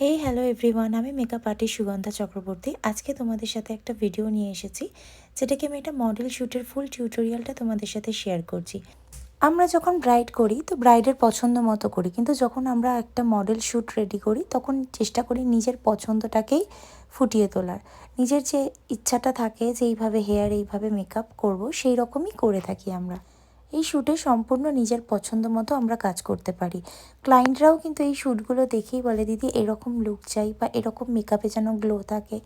Hey hello everyone, আমি makeup artist Sugandha Chakraborty. আজকে তোমাদের সাথে একটা ভিডিও নিয়ে এসেছি, যেটাকে আমি একটা মডেল শ্যুটের ফুল টিউটোরিয়ালটা তোমাদের সাথে শেয়ার করছি। আমরা যখন ব্রাইড করি তো ব্রাইডের পছন্দ মতো করি, কিন্তু যখন আমরা একটা মডেল শ্যুট রেডি করি তখন চেষ্টা করি নিজের পছন্দটাকেই ফুটিয়ে তোলার। নিজের যে ইচ্ছাটা থাকে যে এইভাবে হেয়ার এইভাবে মেকআপ করব, সেই রকমই করে থাকি আমরা। এই শ্যুটে সম্পূর্ণ নিজের পছন্দ মতো আমরা কাজ করতে পারি। ক্লায়েন্টরাও কিন্তু এই শ্যুটগুলো দেখেই বলে, দিদি এরকম লুক চাই বা এরকম মেকআপে যেন গ্লো থাকে,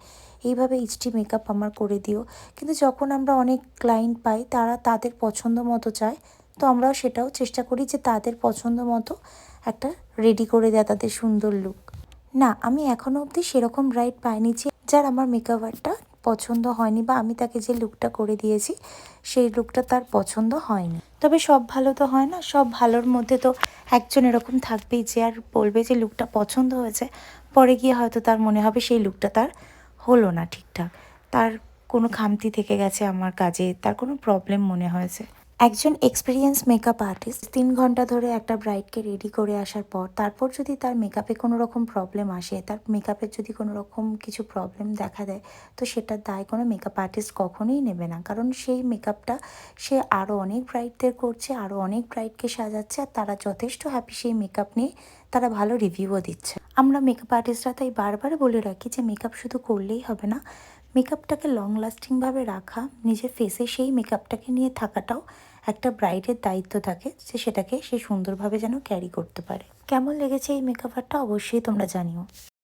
এইভাবে এইচডি মেকআপ আমার করে দিও। কিন্তু যখন আমরা অনেক ক্লায়েন্ট পাই তারা তাদের পছন্দ মতো চায়, তো আমরাও সেটাও চেষ্টা করি যে তাদের পছন্দ মতো একটা রেডি করে দেওয়া, তাদের সুন্দর লুক। না, আমি এখনও অবধি সেরকম ব্রাইড পাইনি যে যার আমার মেকআপ আর্টটা পছন্দ হয়নি বা আমি তাকে যে লুকটা করে দিয়েছি সেই লুকটা তার পছন্দ হয়নি। তবে সব ভালো তো হয় না, সব ভালোর মধ্যে তো একজন এরকম থাকবেই যে আর বলবে যে লুকটা পছন্দ হয়েছে, পরে গিয়ে হয়তো তার মনে হবে সেই লুকটা তার হলো না ঠিকঠাক, তার কোনো খামতি থেকে গেছে আমার কাজে, তার কোনো প্রবলেম মনে হয়েছে। একজন এক্সপিরিয়েন্স মেকআপ আর্টিস্ট 3 ঘন্টা ধরে একটা ব্রাইডকে রেডি করে আসার পর তারপর যদি তার মেকআপে কোনো রকম প্রবলেম আসে, তার মেকআপের যদি কোনো রকম কিছু প্রবলেম দেখা দেয়, তো সেটার দায় কোনো মেকআপ আর্টিস্ট কখনোই নেবে না। কারণ সেই মেকআপটা সে আরও অনেক ব্রাইডদের করছে, আরও অনেক ব্রাইডকে সাজাচ্ছে, আর তারা যথেষ্ট হ্যাপি সেই মেকআপ নিয়ে, তারা ভালো রিভিউও দিচ্ছে। আমরা মেকআপ আর্টিস্টরা তাই বারবার বলে রাখি যে মেকআপ শুধু করলেই হবে না, মেকআপটাকে লং লাস্টিংভাবে রাখা, নিজের ফেসে সেই মেকআপটাকে নিয়ে থাকাটাও একটা ব্রাইডের দায়িত্ব থাকে, যে সেটাকে সে সুন্দরভাবে যেন ক্যারি করতে পারে। কেমন লেগেছে এই মেকআপ আর্টটা অবশ্যই তোমরা জানিও।